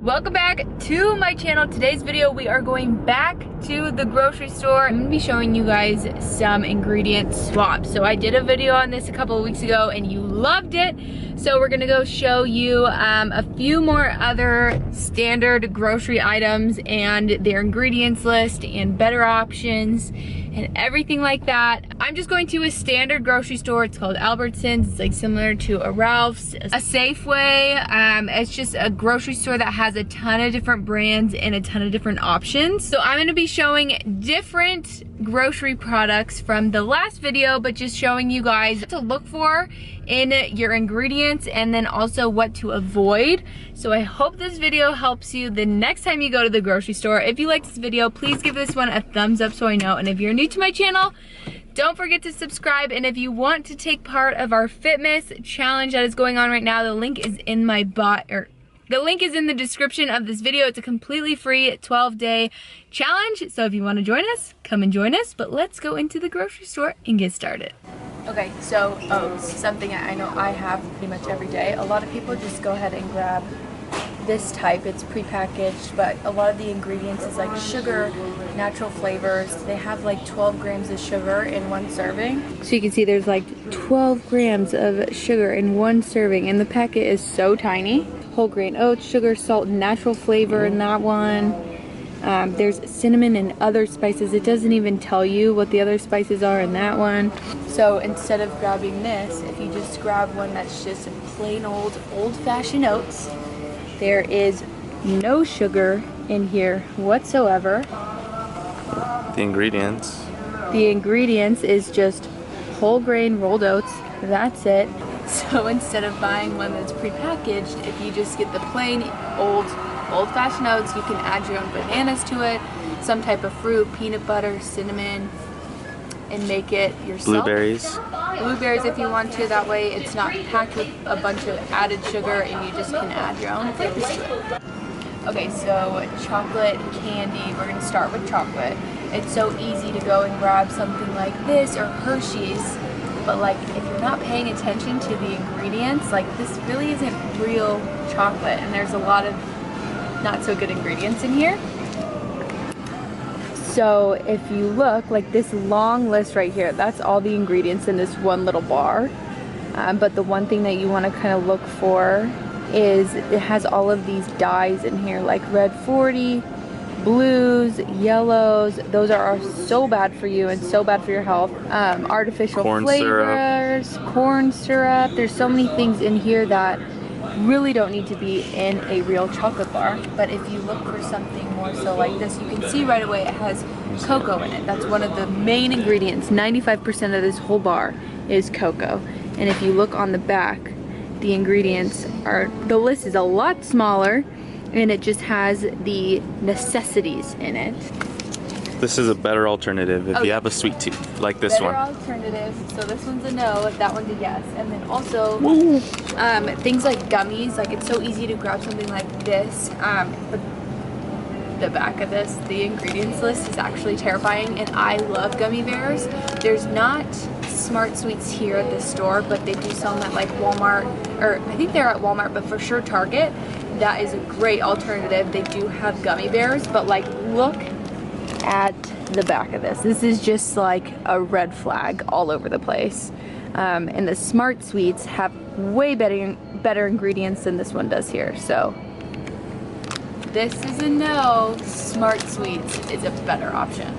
Welcome back to my channel. Today's video we are going back to the grocery store. I'm gonna be showing you guys some ingredient swaps. So I did a video on this a couple of weeks ago and you loved it. So we're gonna go show you a few more other standard grocery items and their ingredients list and better options and everything like that. I'm just going to a standard grocery store. It's called Albertsons. It's like similar to a Ralph's, a Safeway. It's just a grocery store that has a ton of different brands and a ton of different options. So I'm gonna be showing different grocery products from the last video, but just showing you guys what to look for in your ingredients and then also what to avoid. So I hope this video helps you the next time you go to the grocery store. If you like this video, please give this one a thumbs up so I know. And if you're new to my channel, don't forget to subscribe. And if you want to take part of our Fitmas challenge that is going on right now, the link is in my the link is in the description of this video. It's a completely free 12-day challenge. So if you want to join us, come and join us. But let's go into the grocery store and get started. Okay, so oats, something I know I have pretty much every day. A lot of people just go ahead and grab this type. It's prepackaged, but a lot of the ingredients is like sugar, natural flavors. They have like 12 grams of sugar in one serving. So you can see there's like 12 grams of sugar in one serving, and the packet is so tiny. Whole grain oats, sugar, salt, natural flavor in that one. There's cinnamon and other spices. It doesn't even tell you what the other spices are in that one. So instead of grabbing this, if you just grab one that's just plain old-fashioned oats, there is no sugar in here whatsoever. The ingredients is just whole grain rolled oats. That's it. So instead of buying one that's prepackaged, if you just get the plain old-fashioned oats, you can add your own bananas to it, some type of fruit, peanut butter, cinnamon, and make it yourself. Blueberries if you want to. That way it's not packed with a bunch of added sugar and you just can add your own flavors to it. Okay, so chocolate candy. We're going to start with chocolate. It's so easy to go and grab something like this or Hershey's, but like if you're not paying attention to the ingredients, like this really isn't real chocolate, and there's a lot of not so good ingredients in here. So if you look, like this long list right here, that's all the ingredients in this one little bar. But the one thing that you want to kind of look for is it has all of these dyes in here, like red 40, blues, yellows. Those are so bad for you and so bad for your health. Artificial flavors, corn syrup. There's so many things in here that really don't need to be in a real chocolate bar. But if you look for something more so like this, you can see right away it has cocoa in it. That's one of the main ingredients. 95% of this whole bar is cocoa. And if you look on the back, the ingredients are, the list is a lot smaller and it just has the necessities in it. This is a better alternative if you have a sweet tooth, like this one. Better alternative. So this one's a no, that one's a yes. And then also things like gummies. Like it's so easy to grab something like this. But the back of this, the ingredients list is actually terrifying. And I love gummy bears. There's not Smart Sweets here at the store, but they do sell them at like Walmart, or I think they're at Walmart, but for sure Target. That is a great alternative. They do have gummy bears, but like look at the back of this. This is just like a red flag all over the place. And the Smart Sweets have way better ingredients than this one does here. So this is a no. Smart Sweets is a better option.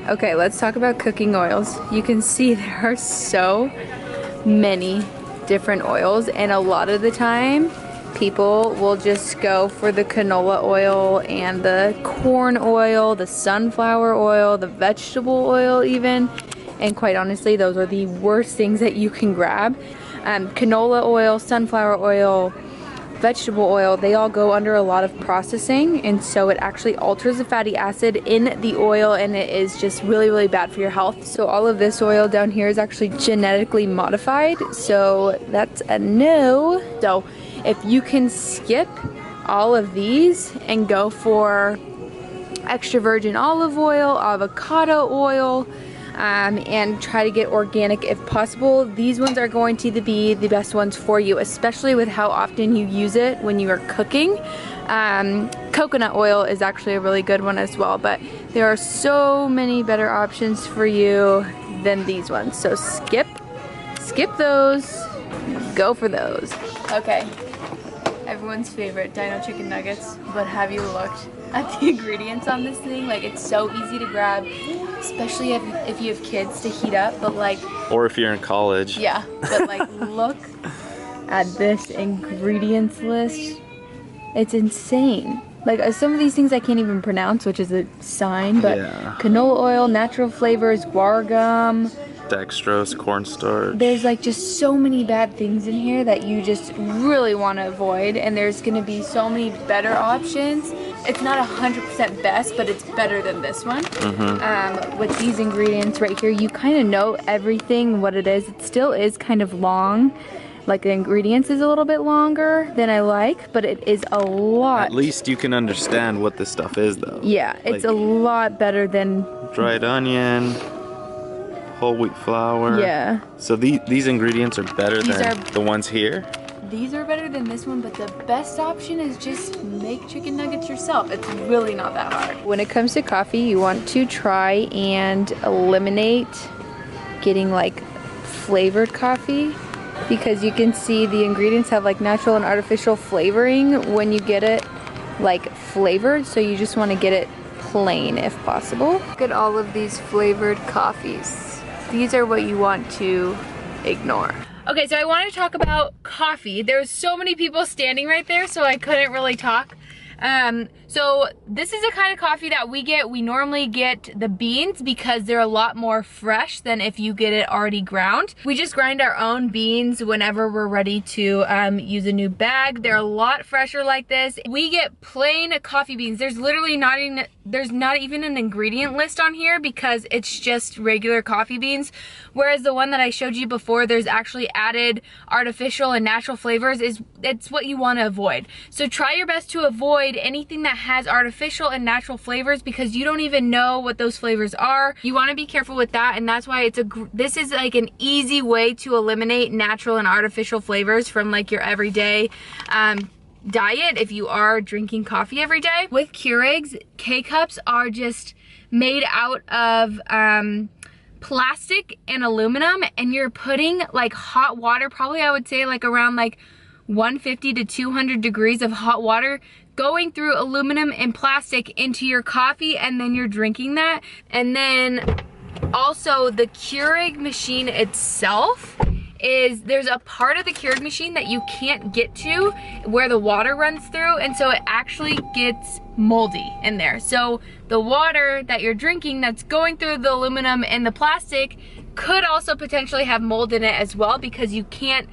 Okay, let's talk about cooking oils. You can see there are so many different oils, and a lot of the time people will just go for the canola oil and the corn oil, the sunflower oil, the vegetable oil even. And quite honestly, those are the worst things that you can grab. Canola oil, sunflower oil, vegetable oil, they all go under a lot of processing, and so it actually alters the fatty acid in the oil, and it is just really, really bad for your health. So all of this oil down here is actually genetically modified, so that's a no. So if you can skip all of these and go for extra virgin olive oil, avocado oil, and try to get organic if possible. These ones are going to be the best ones for you, especially with how often you use it when you are cooking. Coconut oil is actually a really good one as well, but there are so many better options for you than these ones. So skip those, go for those. Okay, everyone's favorite dino chicken nuggets, but have you looked at the ingredients on this thing? Like, it's so easy to grab, especially if you have kids to heat up, but like, or if you're in college. Yeah, but like, look at this ingredients list. It's insane. Like, some of these things I can't even pronounce, which is a sign, but yeah. Canola oil, natural flavors, guar gum, dextrose, cornstarch. There's like just so many bad things in here that you just really want to avoid, and there's going to be so many better options. It's not 100% best, but it's better than this one. With these ingredients right here, you kind of know everything, what it is. It still is kind of long. Like, the ingredients is a little bit longer than I like, but it is a lot. At least you can understand what this stuff is, though. Yeah, it's like a lot better than dried onion, whole wheat flour. Yeah. So these ingredients are better than the ones here? These are better than this one, but the best option is just make chicken nuggets yourself. It's really not that hard. When it comes to coffee, you want to try and eliminate getting like flavored coffee, because you can see the ingredients have like natural and artificial flavoring when you get it like flavored, so you just want to get it plain if possible. Look at all of these flavored coffees. These are what you want to ignore. Okay, so I want to talk about coffee. There's so many people standing right there, so I couldn't really talk. So this is the kind of coffee that we get. We normally get the beans because they're a lot more fresh than if you get it already ground. We just grind our own beans whenever we're ready to use a new bag. They're a lot fresher like this. We get plain coffee beans. There's literally not even an ingredient list on here because it's just regular coffee beans. Whereas the one that I showed you before, there's actually added artificial and natural flavors. It's what you want to avoid. So try your best to avoid anything that has artificial and natural flavors, because you don't even know what those flavors are. You want to be careful with that, and that's why this is like an easy way to eliminate natural and artificial flavors from like your everyday diet if you are drinking coffee every day. With Keurigs, K-cups are just made out of plastic and aluminum, and you're putting like hot water, probably I would say like around like 150 to 200 degrees of hot water going through aluminum and plastic into your coffee, and then you're drinking that. And then also the Keurig machine itself there's a part of the Keurig machine that you can't get to where the water runs through, and so it actually gets moldy in there. So the water that you're drinking that's going through the aluminum and the plastic could also potentially have mold in it as well, because you can't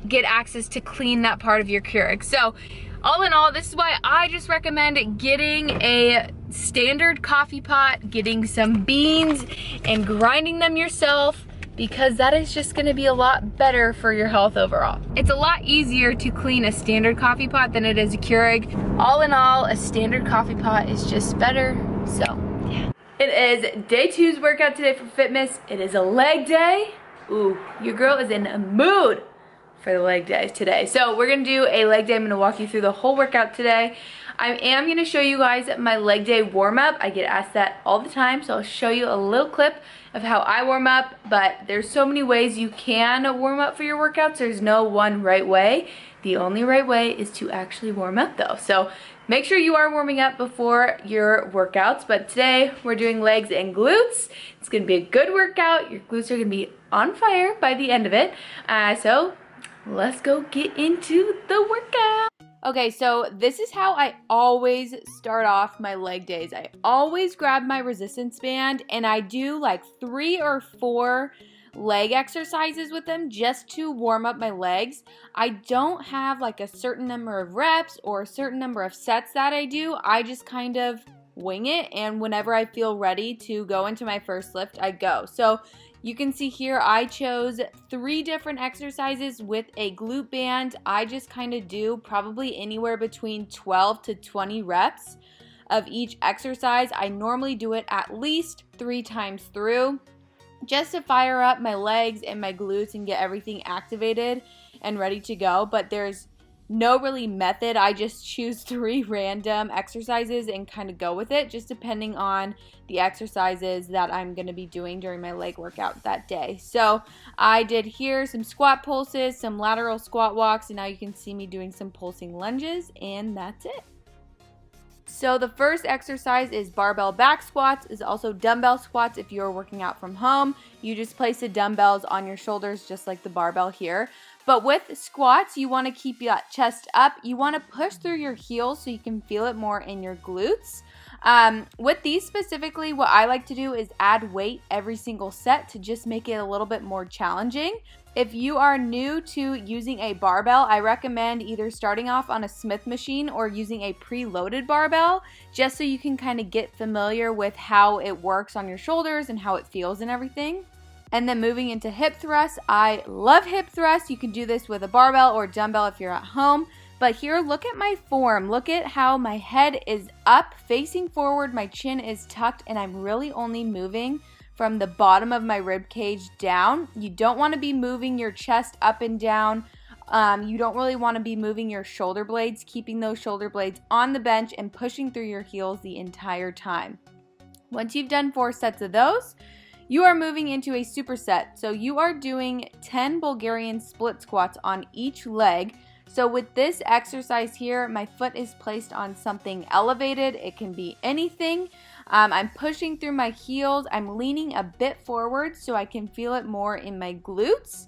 get access to clean that part of your Keurig. So all in all, this is why I just recommend getting a standard coffee pot, getting some beans and grinding them yourself, because that is just gonna be a lot better for your health overall. It's a lot easier to clean a standard coffee pot than it is a Keurig. All in all, a standard coffee pot is just better, so yeah. It is day 2's workout today for Fitmas. It is a leg day. Ooh, your girl is in a mood for the leg day today. So we're gonna do a leg day. I'm gonna walk you through the whole workout today. I am gonna show you guys my leg day warm up. I get asked that all the time, so I'll show you a little clip of how I warm up, but there's so many ways you can warm up for your workouts. There's no one right way. The only right way is to actually warm up though. So make sure you are warming up before your workouts, but today we're doing legs and glutes. It's gonna be a good workout. Your glutes are gonna be on fire by the end of it. So let's go get into the workout. Okay, so this is how I always start off my leg days. I always grab my resistance band and I do like 3 or 4 leg exercises with them just to warm up my legs. I don't have like a certain number of reps or a certain number of sets that I do. I just kind of wing it, and whenever I feel ready to go into my first lift, I go. So you can see here I chose 3 different exercises with a glute band. I just kind of do probably anywhere between 12 to 20 reps of each exercise. I normally do it at least 3 times through. just to fire up my legs and my glutes and get everything activated and ready to go. But there's no really method. I just choose 3 random exercises and kind of go with it, just depending on the exercises that I'm going to be doing during my leg workout that day. So I did here some squat pulses, some lateral squat walks, and now you can see me doing some pulsing lunges, and that's it. So the first exercise is barbell back squats, is also dumbbell squats. If you're working out from home, you just place the dumbbells on your shoulders just like the barbell here. But with squats, you want to keep that chest up. You want to push through your heels so you can feel it more in your glutes. With these specifically, what I like to do is add weight every single set to just make it a little bit more challenging. If you are new to using a barbell, I recommend either starting off on a Smith machine or using a preloaded barbell, just so you can kind of get familiar with how it works on your shoulders and how it feels and everything. And then moving into hip thrusts, I love hip thrusts. You can do this with a barbell or dumbbell if you're at home. But here, look at my form. Look at how my head is up, facing forward, my chin is tucked, and I'm really only moving from the bottom of my rib cage down. You don't want to be moving your chest up and down. You don't really want to be moving your shoulder blades, keeping those shoulder blades on the bench and pushing through your heels the entire time. Once you've done 4 sets of those, you are moving into a superset. So you are doing 10 Bulgarian split squats on each leg. So with this exercise here, my foot is placed on something elevated. It can be anything. I'm pushing through my heels. I'm leaning a bit forward so I can feel it more in my glutes.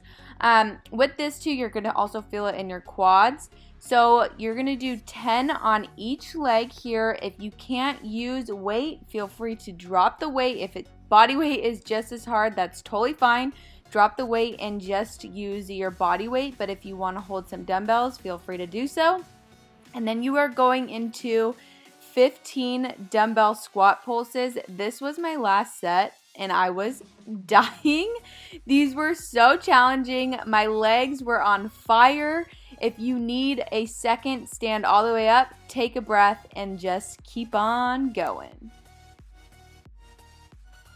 With this too, you're going to also feel it in your quads. So you're going to do 10 on each leg here. If you can't use weight, feel free to drop the weight. If body weight is just as hard, that's totally fine. Drop the weight and just use your body weight. But if you want to hold some dumbbells, feel free to do so. And then you are going into 15 dumbbell squat pulses. This was my last set and I was dying. These were so challenging. My legs were on fire. If you need a second, stand all the way up, take a breath, and just keep on going.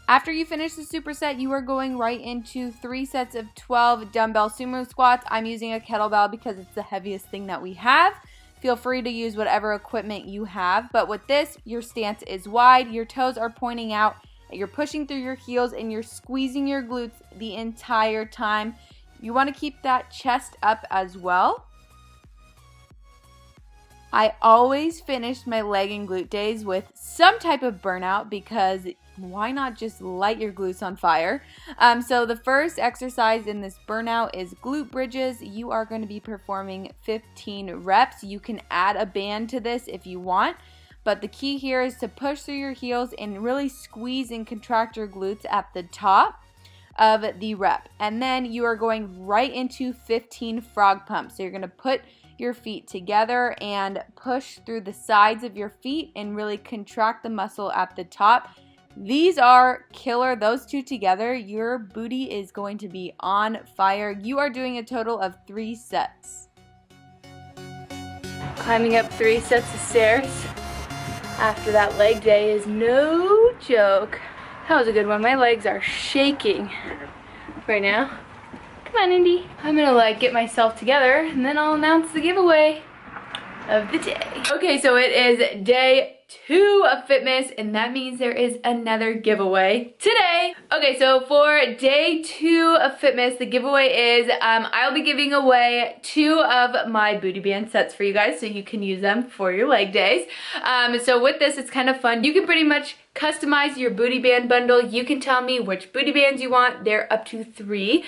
After you finish the superset, you are going right into 3 sets of 12 dumbbell sumo squats. I'm using a kettlebell because it's the heaviest thing that we have. Feel free to use whatever equipment you have. But with this, your stance is wide, your toes are pointing out, you're pushing through your heels, and you're squeezing your glutes the entire time. You want to keep that chest up as well. I always finish my leg and glute days with some type of burnout because why not just light your glutes on fire? So the first exercise in this burnout is glute bridges. You are going to be performing 15 reps. You can add a band to this if you want, but the key here is to push through your heels and really squeeze and contract your glutes at the top of the rep. And then you are going right into 15 frog pumps. So you're going to put your feet together and push through the sides of your feet and really contract the muscle at the top. These are killer. Those two together, your booty is going to be on fire. You are doing a total of 3 sets. Climbing up 3 sets of stairs after that leg day is no joke. That was a good one. My legs are shaking right now. Come on, Indy. I'm gonna get myself together and then I'll announce the giveaway of the day. Okay, so it is day 2 of Fitmas, and that means there is another giveaway today. Okay, so for day 2 of Fitmas, the giveaway is I'll be giving away 2 of my booty band sets for you guys so you can use them for your leg days. So with this, it's kind of fun. You can pretty much customize your booty band bundle. You can tell me which booty bands you want. They're up to 3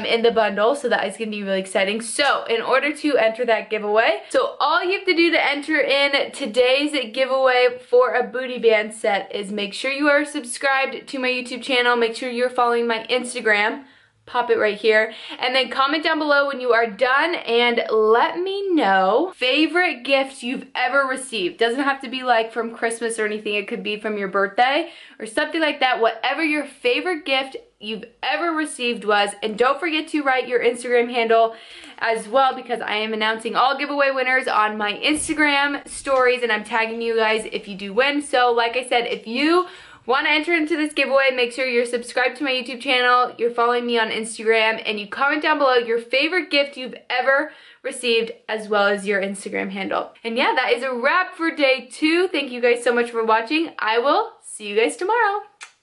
in the bundle, so that is going to be really exciting. So in order to enter that giveaway, so all you have to do to enter in today's giveaway for a booty band set is make sure you are subscribed to my YouTube channel, make sure you're following my Instagram, pop it right here, and then comment down below when you are done and let me know favorite gift you've ever received. Doesn't have to be like from Christmas or anything. It could be from your birthday or something like that. Whatever your favorite gift you've ever received was, and don't forget to write your Instagram handle as well because I am announcing all giveaway winners on my Instagram stories and I'm tagging you guys if you do win. So like I said, if you Want to enter into this giveaway, make sure you're subscribed to my YouTube channel, you're following me on Instagram, and you comment down below your favorite gift you've ever received, as well as your Instagram handle. And yeah, that is a wrap for day 2. Thank you guys so much for watching. I will see you guys tomorrow.